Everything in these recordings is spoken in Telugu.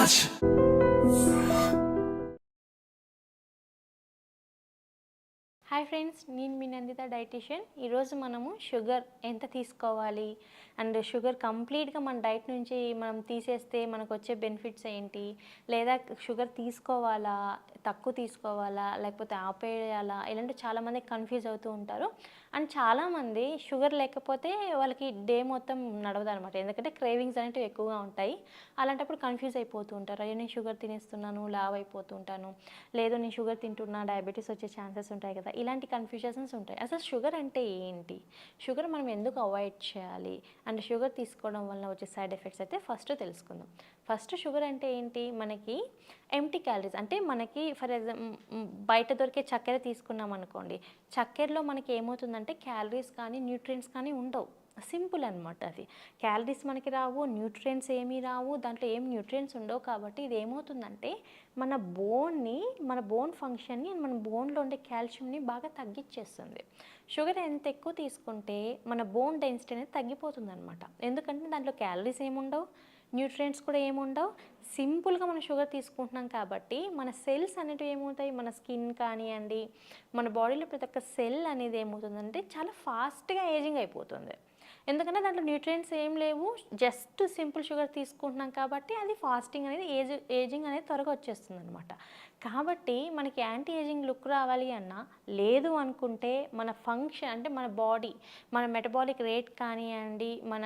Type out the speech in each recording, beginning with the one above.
Raj. హాయ్ ఫ్రెండ్స్, నేను మీ నందిత డైటీషియన్. ఈరోజు మనము షుగర్ ఎంత తీసుకోవాలి అండ్ షుగర్ కంప్లీట్గా మన డైట్ నుంచి మనం తీసేస్తే మనకు వచ్చే బెనిఫిట్స్ ఏంటి, లేదా షుగర్ తీసుకోవాలా, తక్కువ తీసుకోవాలా, లేకపోతే ఆపేయాలా, ఇలాంటి చాలామంది కన్ఫ్యూజ్ అవుతూ ఉంటారు. అండ్ చాలామంది షుగర్ లేకపోతే వాళ్ళకి డే మొత్తం నడవదు అనమాట, ఎందుకంటే క్రేవింగ్స్ అనేవి ఎక్కువగా ఉంటాయి. అలాంటప్పుడు కన్ఫ్యూజ్ అయిపోతూ ఉంటారు. అయ్యో నేను షుగర్ తినేస్తున్నాను, లావ్ అయిపోతూ ఉంటాను, లేదు నేను షుగర్ తింటున్నా డయాబెటీస్ వచ్చే ఛాన్సెస్ ఉంటాయి కదా, ఇలాంటి కన్ఫ్యూజన్స్ ఉంటాయి. అసలు షుగర్ అంటే ఏంటి, షుగర్ మనం ఎందుకు అవాయిడ్ చేయాలి, అండ్ షుగర్ తీసుకోవడం వల్ల వచ్చే సైడ్ ఎఫెక్ట్స్ అయితే ఫస్ట్ తెలుసుకుందాం. ఫస్ట్ షుగర్ అంటే ఏంటి, మనకి ఎంప్టీ క్యాలరీస్. అంటే మనకి ఫర్ ఎగ్జాంపుల్ బయట దొరికే చక్కెర తీసుకున్నాం అనుకోండి, చక్కెరలో మనకి ఏమవుతుందంటే క్యాలరీస్ కానీ న్యూట్రియంట్స్ కానీ ఉండవు. సింపుల్ అనమాట. అది క్యాలరీస్ మనకి రావు, న్యూట్రియంట్స్ ఏమీ రావు, దాంట్లో ఏం న్యూట్రియంట్స్ ఉండవు. కాబట్టి ఇది ఏమవుతుందంటే మన బోన్ ఫంక్షన్ని, మన బోన్లో ఉండే కాల్షియంని బాగా తగ్గించేస్తుంది. షుగర్ ఎంత ఎక్కువ తీసుకుంటే మన బోన్ డెన్సిటీ అనేది తగ్గిపోతుంది అనమాట. ఎందుకంటే దాంట్లో క్యాలరీస్ ఏముండవు, న్యూట్రియంట్స్ కూడా ఏముండవు. సింపుల్గా మనం షుగర్ తీసుకుంటున్నాం కాబట్టి మన సెల్స్ అనేటివి ఏమవుతాయి, మన స్కిన్ కానివ్వండి, మన బాడీలో ప్రతి ఒక్క సెల్ అనేది ఏమవుతుందంటే చాలా ఫాస్ట్గా ఏజింగ్ అయిపోతుంది. ఎందుకంటే దాంట్లో న్యూట్రియంట్స్ ఏం లేవు, జస్ట్ సింపుల్ షుగర్ తీసుకుంటున్నాం కాబట్టి అది ఫాస్టింగ్ అనేది ఏజింగ్ అనేది త్వరగా వచ్చేస్తుంది అనమాట. కాబట్టి మనకి యాంటీ ఏజింగ్ లుక్ రావాలి అన్నా, లేదు అనుకుంటే మన ఫంక్షన్ అంటే మన బాడీ, మన మెటబాలిక్ రేట్ కానివ్వండి, మన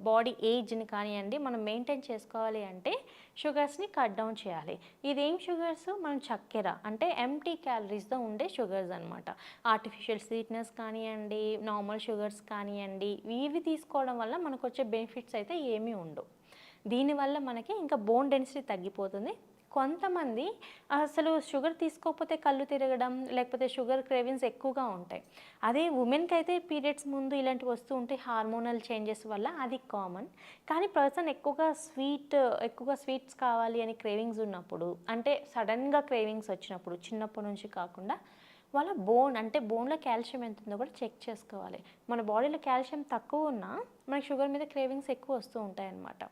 బాడీ ఏజ్ని కానివ్వండి మనం మెయింటైన్ చేసుకోవాలి అంటే షుగర్స్ని కట్ డౌన్ చేయాలి. ఇదేం షుగర్స్, మనం చక్కెర అంటే ఎంప్టీ క్యాలరీస్తో ఉండే షుగర్స్ అనమాట. ఆర్టిఫిషియల్ స్వీట్నెస్ కానివ్వండి, నార్మల్ షుగర్స్ కానివ్వండి, ఇవి తీసుకోవడం వల్ల మనకు వచ్చే బెనిఫిట్స్ అయితే ఏమీ ఉండవు. దీనివల్ల మనకి ఇంకా బోన్ డెన్సిటీ తగ్గిపోతుంది. కొంతమంది అసలు షుగర్ తీసుకోకపోతే కళ్ళు తిరగడం, లేకపోతే షుగర్ క్రేవింగ్స్ ఎక్కువగా ఉంటాయి. అదే ఉమెన్కి అయితే పీరియడ్స్ ముందు ఇలాంటివి వస్తూ ఉంటాయి, హార్మోనల్ చేంజెస్ వల్ల, అది కామన్. కానీ పర్సన్ ఎక్కువగా స్వీట్స్ కావాలి అని క్రేవింగ్స్ ఉన్నప్పుడు, అంటే సడన్గా క్రేవింగ్స్ వచ్చినప్పుడు, చిన్నప్పటి నుంచి కాకుండా వాళ్ళ బోన్లో కాల్షియం ఎంత ఉందో కూడా చెక్ చేసుకోవాలి. మన బాడీలో కాల్షియం తక్కువ ఉన్నా మనకి షుగర్ మీద క్రేవింగ్స్ ఎక్కువ వస్తూ ఉంటాయి అన్నమాట.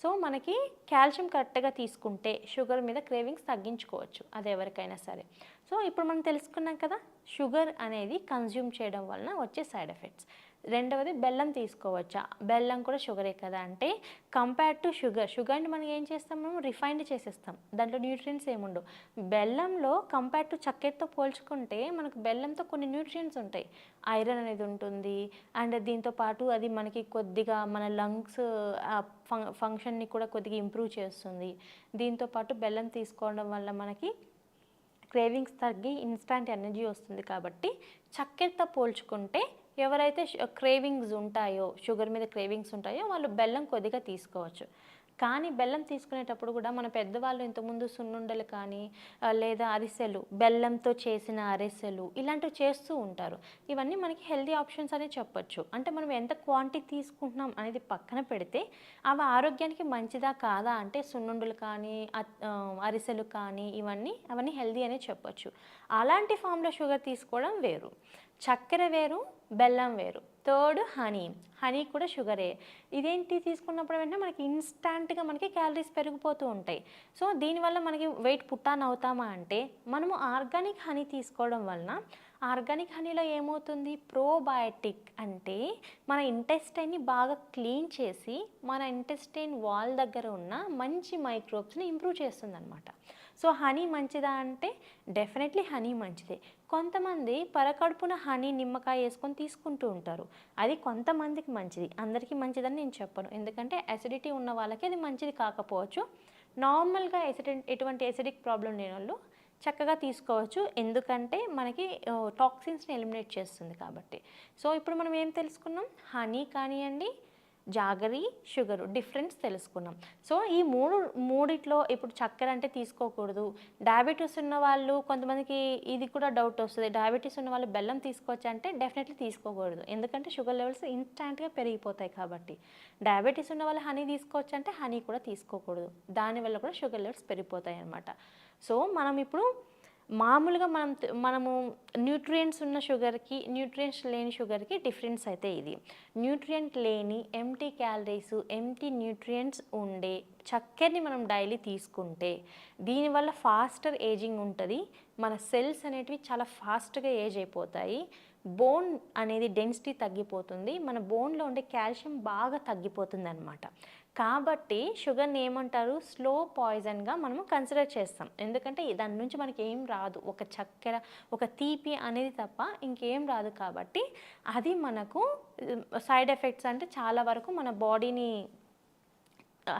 సో మనకి కాల్షియం కరెక్ట్గా తీసుకుంటే షుగర్ మీద క్రేవింగ్స్ తగ్గించుకోవచ్చు, అది ఎవరికైనా సరే. సో ఇప్పుడు మనం తెలుసుకున్నాం కదా షుగర్ అనేది కన్జ్యూమ్ చేయడం వలన వచ్చే సైడ్ ఎఫెక్ట్స్. రెండవది, బెల్లం తీసుకోవచ్చా, బెల్లం కూడా షుగరే కదా అంటే, కంపేర్ టు షుగర్ని మనం ఏం చేస్తాం, మనం రిఫైన్డ్ చేసేస్తాం, దాంట్లో న్యూట్రియంట్స్ ఏముండవు. బెల్లంలో కంపేర్ టు చక్కెరతో పోల్చుకుంటే మనకు బెల్లంతో కొన్ని న్యూట్రియంట్స్ ఉంటాయి. ఐరన్ అనేది ఉంటుంది, అండ్ దీంతోపాటు అది మనకి కొద్దిగా మన లంగ్స్ ఫంక్షన్ని కూడా కొద్దిగా ఇంప్రూవ్ చేస్తుంది. దీంతోపాటు బెల్లం తీసుకోవడం వల్ల మనకి క్రేవింగ్స్ తగ్గి ఇన్స్టాంట్ ఎనర్జీ వస్తుంది. కాబట్టి చక్కెరతో పోల్చుకుంటే ఎవరైతే క్రేవింగ్స్ ఉంటాయో, షుగర్ మీద క్రేవింగ్స్ ఉంటాయో వాళ్ళు బెల్లం కొద్దిగా తీసుకోవచ్చు. కానీ బెల్లం తీసుకునేటప్పుడు కూడా మన పెద్దవాళ్ళు ఇంతకుముందు సున్నుండలు కానీ లేదా అరిసెలు, బెల్లంతో చేసిన అరిసెలు ఇలాంటివి చేస్తూ ఉంటారు. ఇవన్నీ మనకి హెల్తీ ఆప్షన్స్ అని చెప్పొచ్చు. అంటే మనం ఎంత క్వాంటిటీ తీసుకుంటున్నాం అనేది పక్కన పెడితే అవి ఆరోగ్యానికి మంచిదా కాదా అంటే సున్నుండలు కానీ అరిసెలు కానీ అవన్నీ హెల్తీ అనే చెప్పొచ్చు. అలాంటి ఫామ్లో షుగర్ తీసుకోవడం వేరు, చక్కెర వేరు, బెల్లం వేరు. థర్డ్, హనీ కూడా షుగరే. ఇదేంటి, తీసుకున్నప్పుడు వెంటనే మనకి ఇన్స్టాంట్గా మనకి క్యాలరీస్ పెరిగిపోతూ ఉంటాయి. సో దీనివల్ల మనకి వెయిట్ పుట్టాన్ అవుతామా అంటే, మనము ఆర్గానిక్ హనీ తీసుకోవడం వలన, ఆర్గానిక్ హనీలో ఏమవుతుంది, ప్రోబయాటిక్ అంటే మన ఇంటెస్టైన్ని బాగా క్లీన్ చేసి మన ఇంటెస్టైన్ వాల్ దగ్గర ఉన్న మంచి మైక్రోబ్స్ని ఇంప్రూవ్ చేస్తుంది అనమాట. సో హనీ మంచిదా అంటే డెఫినెట్లీ హనీ మంచిదే. కొంతమంది పరకడుపున హనీ, నిమ్మకాయ వేసుకొని తీసుకుంటూ ఉంటారు. అది కొంతమందికి మంచిది, అందరికీ మంచిదని నేను చెప్పను. ఎందుకంటే అసిడిటీ ఉన్న వాళ్ళకి అది మంచిది కాకపోవచ్చు. నార్మల్గా ఎటువంటి ఎసిడిక్ ప్రాబ్లం లేని వాళ్ళు చక్కగా తీసుకోవచ్చు, ఎందుకంటే మనకి టాక్సిన్స్ని ఎలిమినేట్ చేస్తుంది కాబట్టి. సో ఇప్పుడు మనం ఏం తెలుసుకున్నాం, హనీ కానివ్వండి, జాగరీ, షుగరు డిఫరెన్స్ తెలుసుకున్నాం. సో ఈ మూడిట్లో ఇప్పుడు చక్కెర అంటే తీసుకోకూడదు. డయాబెటీస్ ఉన్న వాళ్ళు, కొంతమందికి ఇది కూడా డౌట్ వస్తుంది, డయాబెటీస్ ఉన్న వాళ్ళు బెల్లం తీసుకోవచ్చు అంటే డెఫినెట్లీ తీసుకోకూడదు, ఎందుకంటే షుగర్ లెవెల్స్ ఇన్స్టాంట్గా పెరిగిపోతాయి కాబట్టి. డయాబెటీస్ ఉన్న వాళ్ళు హనీ తీసుకోవచ్చు అంటే హనీ కూడా తీసుకోకూడదు, దానివల్ల కూడా షుగర్ లెవెల్స్ పెరిగిపోతాయి అన్నమాట. సో మనం ఇప్పుడు మామూలుగా మనము న్యూట్రియంట్స్ ఉన్న షుగర్కి న్యూట్రియంట్స్ లేని షుగర్కి డిఫరెన్స్ అయితే ఇది. న్యూట్రియంట్ లేని ఎంటీ క్యాలరీస్ ఎంటీ న్యూట్రియంట్స్ ఉండే చక్కెరని మనం డైలీ తీసుకుంటే దీనివల్ల ఫాస్టర్ ఏజింగ్ ఉంటుంది. మన సెల్స్ అనేటివి చాలా ఫాస్ట్గా ఏజ్ అయిపోతాయి. బోన్ అనేది డెన్సిటీ తగ్గిపోతుంది. మన బోన్లో ఉండే కాల్షియం బాగా తగ్గిపోతుంది అనమాట. కాబట్టి షుగర్ని ఏమంటారు, స్లో పాయిజన్గా మనము కన్సిడర్ చేస్తాం. ఎందుకంటే దాని నుంచి మనకి ఏం రాదు, ఒక చక్కెర ఒక తీపి అనేది తప్ప ఇంకేం రాదు. కాబట్టి అది మనకు సైడ్ ఎఫెక్ట్స్ అంటే చాలా వరకు మన బాడీని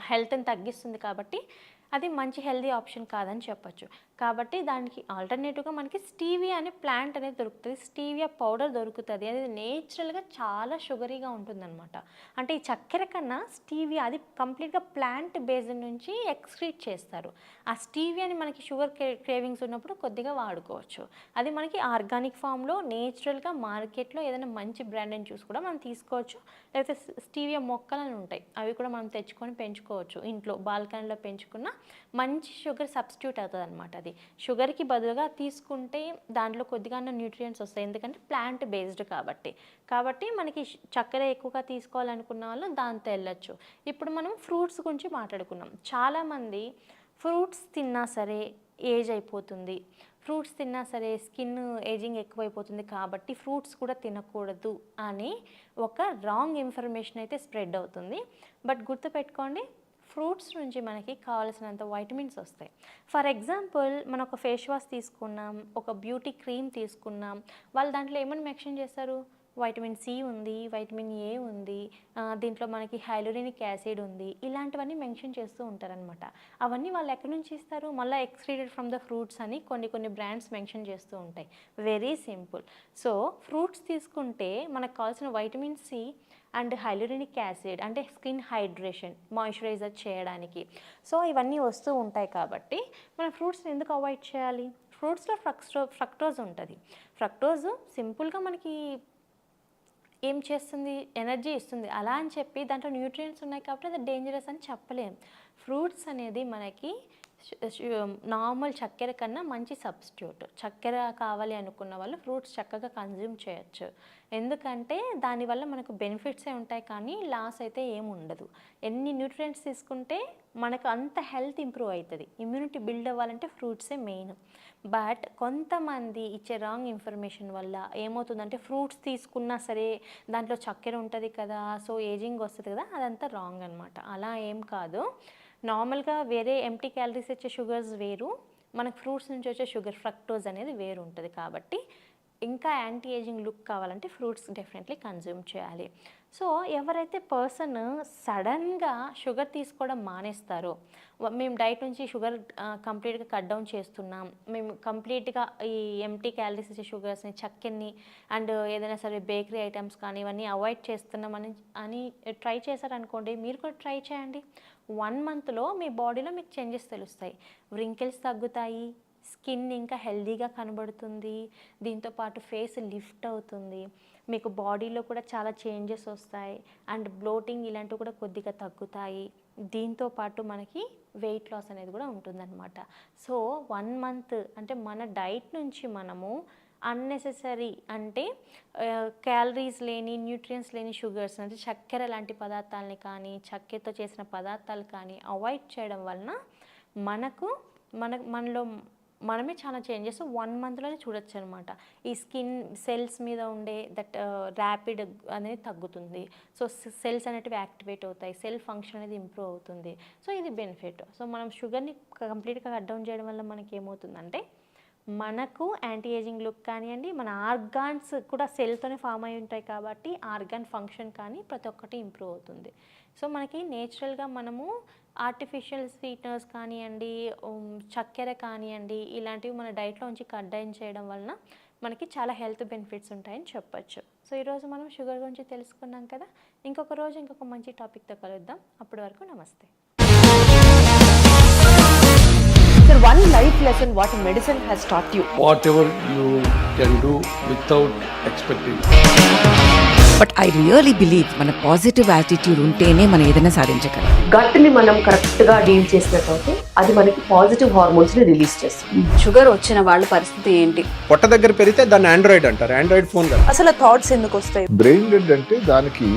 హెల్త్ని తగ్గిస్తుంది. కాబట్టి అది మంచి హెల్దీ ఆప్షన్ కాదని చెప్పొచ్చు. కాబట్టి దానికి ఆల్టర్నేటివ్గా మనకి స్టీవియా అనే ప్లాంట్ అనేది దొరుకుతుంది. స్టీవియా పౌడర్ దొరుకుతుంది. అది నేచురల్గా చాలా షుగరీగా ఉంటుందన్నమాట. అంటే ఈ చక్కెర కన్నా స్టీవియా అది కంప్లీట్గా ప్లాంట్ బేస్డ్ నుంచి ఎక్స్క్రీట్ చేస్తారు. ఆ స్టీవియాని మనకి షుగర్ క్రేవింగ్స్ ఉన్నప్పుడు కొద్దిగా వాడుకోవచ్చు. అది మనకి ఆర్గానిక్ ఫామ్లో నేచురల్గా మార్కెట్లో ఏదైనా మంచి బ్రాండ్ని చూసి కూడా మనం తీసుకోవచ్చు. లేకపోతే స్టీవియా మొక్కలను ఉంటాయి, అవి కూడా మనం తెచ్చుకొని పెంచుకోవచ్చు. ఇంట్లో బాల్కనీలో పెంచుకున్న మంచి షుగర్ సబ్స్టిట్యూట్ అవుతుంది అనమాట. అది షుగర్కి బదులుగా తీసుకుంటే దాంట్లో కొద్దిగా న్యూట్రియంట్స్ వస్తాయి, ఎందుకంటే ప్లాంట్ బేస్డ్ కాబట్టి మనకి చక్కెర ఎక్కువగా తీసుకోవాలనుకున్న వాళ్ళు దాంతో వెళ్ళచ్చు. ఇప్పుడు మనం ఫ్రూట్స్ గురించి మాట్లాడుకున్నాం. చాలామంది ఫ్రూట్స్ తిన్నా సరే ఏజ్ అయిపోతుంది, ఫ్రూట్స్ తిన్నా సరే స్కిన్ ఏజింగ్ ఎక్కువైపోతుంది, కాబట్టి ఫ్రూట్స్ కూడా తినకూడదు అని ఒక రాంగ్ ఇన్ఫర్మేషన్ అయితే స్ప్రెడ్ అవుతుంది. బట్ గుర్తుపెట్టుకోండి, ఫ్రూట్స్ నుంచి మనకి కావాల్సినంత వైటమిన్స్ వస్తాయి. ఫర్ ఎగ్జాంపుల్ మనం ఒక ఫేస్ వాష్ తీసుకున్నాం, ఒక బ్యూటీ క్రీమ్ తీసుకున్నాం, వాళ్ళు దాంట్లో ఏమని మెన్షన్ చేస్తారు, వైటమిన్ సి ఉంది, వైటమిన్ ఏ ఉంది, దీంట్లో మనకి హైలోరినిక్ యాసిడ్ ఉంది, ఇలాంటివన్నీ మెన్షన్ చేస్తూ ఉంటారనమాట. అవన్నీ వాళ్ళు ఎక్కడి నుంచి ఇస్తారు, మళ్ళీ ఎక్స్ట్రీడెడ్ ఫ్రమ్ ద ఫ్రూట్స్ అని కొన్ని బ్రాండ్స్ మెన్షన్ చేస్తూ ఉంటాయి. Very simple. సో ఫ్రూట్స్ తీసుకుంటే మనకు కావాల్సిన వైటమిన్ సి అండ్ హైలోరినిక్ యాసిడ్ అంటే స్కిన్ హైడ్రేషన్ మాయిశ్చరైజర్ చేయడానికి, సో ఇవన్నీ వస్తూ ఉంటాయి. కాబట్టి మనం ఫ్రూట్స్ని ఎందుకు అవాయిడ్ చేయాలి? ఫ్రూట్స్లో ఫ్రక్టోజ్ ఉంటుంది. ఫ్రక్టోజ్ సింపుల్గా మనకి ఏం చేస్తుంది, ఎనర్జీ ఇస్తుంది. అలా అని చెప్పి దాంట్లో న్యూట్రియంట్స్ ఉన్నాయి కాబట్టి అది డేంజరస్ అని చెప్పలేం. ఫ్రూట్స్ అనేది మనకి నార్మల్ చక్కెర కన్నా మంచి సబ్స్టిట్యూట్. చక్కెర కావాలి అనుకున్న వాళ్ళు ఫ్రూట్స్ చక్కగా కన్జ్యూమ్ చేయొచ్చు. ఎందుకంటే దానివల్ల మనకు బెనిఫిట్సే ఉంటాయి కానీ లాస్ అయితే ఏమి ఉండదు. ఎన్ని న్యూట్రియంట్స్ తీసుకుంటే మనకు అంత హెల్త్ ఇంప్రూవ్ అవుతుంది. ఇమ్యూనిటీ బిల్డ్ అవ్వాలంటే ఫ్రూట్సే మెయిన్. బట్ కొంతమంది ఇచ్చే రాంగ్ ఇన్ఫర్మేషన్ వల్ల ఏమవుతుందంటే ఫ్రూట్స్ తీసుకున్నా సరే దాంట్లో చక్కెర ఉంటుంది కదా, సో ఏజింగ్ వస్తుంది కదా, అదంతా రాంగ్ అనమాట. అలా ఏం కాదు. నార్మల్గా వేరే ఎంటీ క్యాలరీస్ వచ్చే షుగర్స్ వేరు, మనకు ఫ్రూట్స్ నుంచి వచ్చే షుగర్ ఫ్రక్టోజ్ అనేది వేరు ఉంటుంది. కాబట్టి ఇంకా యాంటీ ఏజింగ్ లుక్ కావాలంటే ఫ్రూట్స్ డెఫినెట్లీ కన్జ్యూమ్ చేయాలి. సో ఎవరైతే పర్సన్ సడన్గా షుగర్ తీసుకోవడం మానేస్తారో, మేము డైట్ నుంచి షుగర్ కంప్లీట్గా కట్ డౌన్ చేస్తున్నాం, మేము కంప్లీట్గా ఈ ఎంటీ క్యాలరీస్ ఇచ్చే షుగర్స్ని చక్కెరని అండ్ ఏదైనా సరే బేకరీ ఐటమ్స్ కానీ ఇవన్నీ అవాయిడ్ చేస్తున్నాం అని ట్రై చేశారనుకోండి, మీరు కూడా ట్రై చేయండి. 1 monthలో మీ బాడీలో మీకు చేంజెస్ తెలుస్తాయి. వ్రింకిల్స్ తగ్గుతాయి, స్కిన్ ఇంకా హెల్దీగా కనబడుతుంది, దీంతోపాటు ఫేస్ లిఫ్ట్ అవుతుంది, మీకు బాడీలో కూడా చాలా చేంజెస్ వస్తాయి అండ్ బ్లోటింగ్ ఇలాంటివి కూడా కొద్దిగా తగ్గుతాయి. దీంతోపాటు మనకి వెయిట్ లాస్ అనేది కూడా ఉంటుందన్నమాట. సో 1 month అంటే మన డైట్ నుంచి మనము అన్నెసెసరీ అంటే క్యాలరీస్ లేని న్యూట్రియంట్స్ లేని షుగర్స్ అంటే చక్కెర లాంటి పదార్థాలని కానీ చక్కెరతో చేసిన పదార్థాలు కానీ అవాయిడ్ చేయడం వలన మనలో మనమే చాలా చేంజెస్ 1 monthలోనే చూడొచ్చు అనమాట. ఈ స్కిన్ సెల్స్ మీద ఉండే దట్ ర్యాపిడ్ అనేది తగ్గుతుంది. సో సెల్స్ అనేటివి యాక్టివేట్ అవుతాయి, సెల్ ఫంక్షన్ అనేది ఇంప్రూవ్ అవుతుంది. సో ఇది బెనిఫిట్. సో మనం షుగర్ని కంప్లీట్గా కట్ డౌన్ చేయడం వల్ల మనకి ఏమవుతుందంటే మనకు యాంటీ ఏజింగ్ లుక్ కానివ్వండి, మన ఆర్గాన్స్ కూడా సెల్తోనే ఫామ్ అయి ఉంటాయి కాబట్టి ఆర్గాన్ ఫంక్షన్ కానీ ప్రతి ఒక్కటి ఇంప్రూవ్ అవుతుంది. సో మనకి నేచురల్గా మనము ఆర్టిఫిషియల్ స్వీట్నర్స్ కానివ్వండి, చక్కెర కానివ్వండి, ఇలాంటివి మన డైట్లో నుంచి కట్ డౌన్ చేయడం వలన మనకి చాలా హెల్త్ బెనిఫిట్స్ ఉంటాయని చెప్పొచ్చు. సో ఈరోజు మనం షుగర్ గురించి తెలుసుకున్నాం కదా, ఇంకొక రోజు ఇంకొక మంచి టాపిక్తో కలుద్దాం. అప్పటి వరకు నమస్తే. Sir, one life lesson what medicine has taught you. Whatever you can do without expecting. But I really believe మన పాజిటివ్ యాటిట్యూడ్ ఉంటేనే మనం ఏదైనా సాధించగలం. గట్ని మనం కరెక్ట్గా డీల్ చేసినట్లయితే అది మనకి పాజిటివ్ హార్మోన్స్ని రిలీజ్ చేస్తుంది. షుగర్ వచ్చిన వాళ్ళ పరిస్థితి ఏంటి? పొట్ట దగ్గర పెరిగితే దాన్ని ఆండ్రాయిడ్ అంటారు, ఆండ్రాయిడ్ ఫోన్ కదా. అసలు థాట్స్ ఎందుకు వస్తాయి? బ్రెయిన్ డెడ్ అంటే దానికి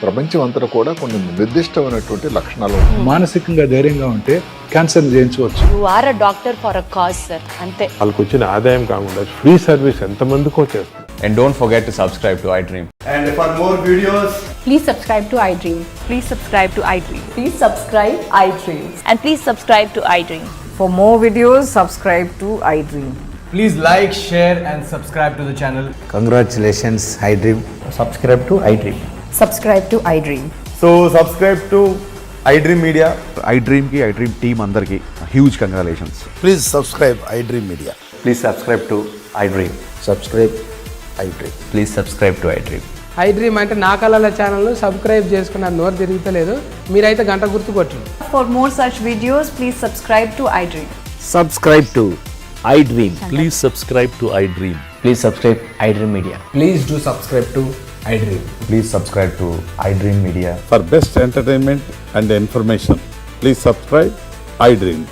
ప్రపంచం అంతా కూడా కొన్ని నిర్దిష్టమైనటువంటి లక్షణాలు. మానసికంగా ధైర్యంగా ఉంటే క్యాన్సర్ జయించవచ్చు. You are a doctor for a cause sir, అంతే. వాళ్ళకి వచ్చిన ఆదాయం కాకుండా ఫ్రీ సర్వీస్ ఎంతమందికో చేస్తుంది. And don't forget to subscribe to iDream. And for more videos, please subscribe to iDream. Please subscribe to iDream. Please subscribe iDream. And please subscribe to iDream. For more videos, subscribe to iDream. please like, share and subscribe to the channel. Congratulations, iDream. Subscribe to iDream. Subscribe to iDream. So, subscribe to iDream Media. iDream ki iDream team andarki huge congratulations. Please subscribe iDream Media. Please subscribe to iDream. Subscribe iDream. Please subscribe to iDream. iDream అంటే నా కళల ఛానల్ సబ్స్క్రైబ్ చేసుకున్న నోరు తిరుగుతలేదు, మీరైతే గంట గుర్తు కొట్టండి. For more such videos, please subscribe to iDream. Subscribe to iDream. Please subscribe to iDream. Please subscribe iDream Media. Please do subscribe to iDream. Please subscribe to iDream Media. For best entertainment and information, please subscribe iDream.